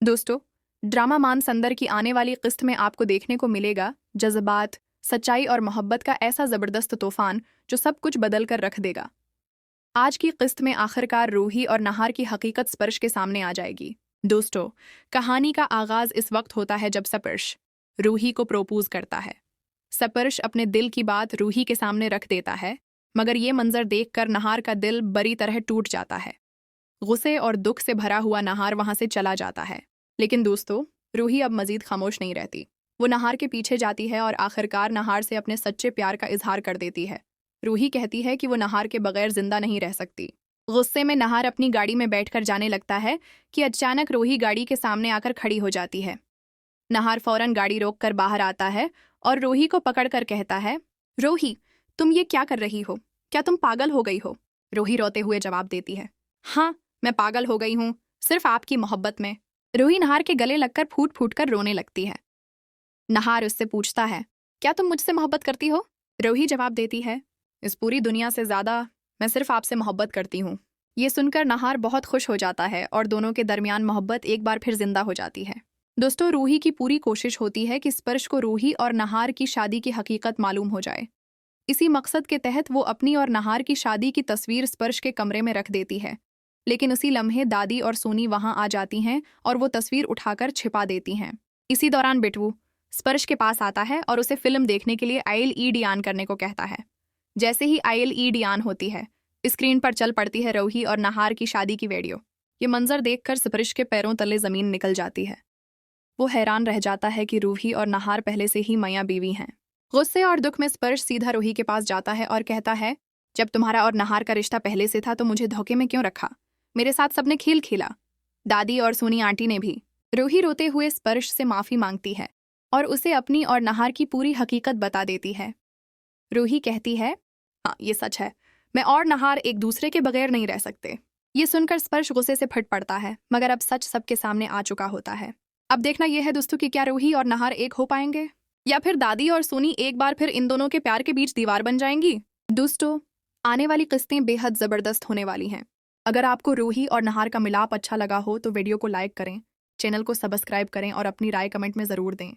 दोस्तों, ड्रामा मान संदर की आने वाली किस्त में आपको देखने को मिलेगा जज्बात, सच्चाई और मोहब्बत का ऐसा जबरदस्त तूफान जो सब कुछ बदल कर रख देगा। आज की किस्त में आखिरकार रूही और नहार की हकीकत स्पर्श के सामने आ जाएगी। दोस्तों, कहानी का आगाज इस वक्त होता है जब स्पर्श रूही को प्रोपोज करता है। स्पर्श अपने दिल की बात रूही के सामने रख देता है, मगर ये मंजर देखकर नहार का दिल बुरी तरह टूट जाता है। गुस्से और दुख से भरा हुआ नहार वहां से चला जाता है। लेकिन दोस्तों, रूही अब मजीद खामोश नहीं रहती। वो नहार के पीछे जाती है और आखिरकार नहार से अपने सच्चे प्यार का इजहार कर देती है। रूही कहती है कि वो नहार के बगैर जिंदा नहीं रह सकती। गुस्से में नहार अपनी गाड़ी में बैठकर जाने लगता है कि अचानक रूही गाड़ी के सामने आकर खड़ी हो जाती है। नहार फौरन गाड़ी रोककर बाहर आता है और रूही को पकड़कर कहता है, रूही, तुम ये क्या कर रही हो? क्या तुम पागल हो गई हो? रूही रोते हुए जवाब देती है, हाँ, मैं पागल हो गई हूँ, सिर्फ आपकी मोहब्बत में। रूही नहार के गले लगकर फूट फूट कर रोने लगती है। नहार उससे पूछता है, क्या तुम मुझसे मोहब्बत करती हो? रूही जवाब देती है, इस पूरी दुनिया से ज्यादा मैं सिर्फ आपसे मोहब्बत करती हूँ। ये सुनकर नहार बहुत खुश हो जाता है और दोनों के दरमियान मोहब्बत एक बार फिर जिंदा हो जाती है। दोस्तों, रूही की पूरी कोशिश होती है कि स्पर्श को रूही और नहार की शादी की हकीकत मालूम हो जाए। इसी मकसद के तहत वो अपनी और नहार की शादी की तस्वीर स्पर्श के कमरे में रख देती है। लेकिन उसी लम्हे दादी और सोनी वहां आ जाती हैं और वो तस्वीर उठाकर छिपा देती हैं। इसी दौरान बिट्टू स्पर्श के पास आता है और उसे फिल्म देखने के लिए ILED ऑन करने को कहता है। जैसे ही ILED ऑन होती है, स्क्रीन पर चल पड़ती है रूही और नहार की शादी की वीडियो। ये मंजर देखकर स्पर्श के पैरों तले जमीन निकल जाती है। वो हैरान रह जाता है कि रूही और नहार पहले से ही मियां बीवी हैं। गुस्से और दुख में स्पर्श सीधा रूही के पास जाता है और कहता है, जब तुम्हारा और नहार का रिश्ता पहले से था तो मुझे धोखे में क्यों रखा? मेरे साथ सबने खेल खेला, दादी और सोनी आंटी ने भी। रूही रोते हुए स्पर्श से माफी मांगती है और उसे अपनी और नहार की पूरी हकीकत बता देती है। रूही कहती है, हाँ, ये सच है, मैं और नहार एक दूसरे के बगैर नहीं रह सकते। ये सुनकर स्पर्श गुस्से से फट पड़ता है, मगर अब सच सबके सामने आ चुका होता है। अब देखना यह है दोस्तों कि क्या रूही और नहार एक हो पाएंगे, या फिर दादी और सोनी एक बार फिर इन दोनों के प्यार के बीच दीवार बन जाएंगी। दोस्तों, आने वाली किस्तें बेहद जबरदस्त होने वाली हैं। अगर आपको रूही और नहार का मिलाप अच्छा लगा हो तो वीडियो को लाइक करें, चैनल को सब्सक्राइब करें और अपनी राय कमेंट में ज़रूर दें।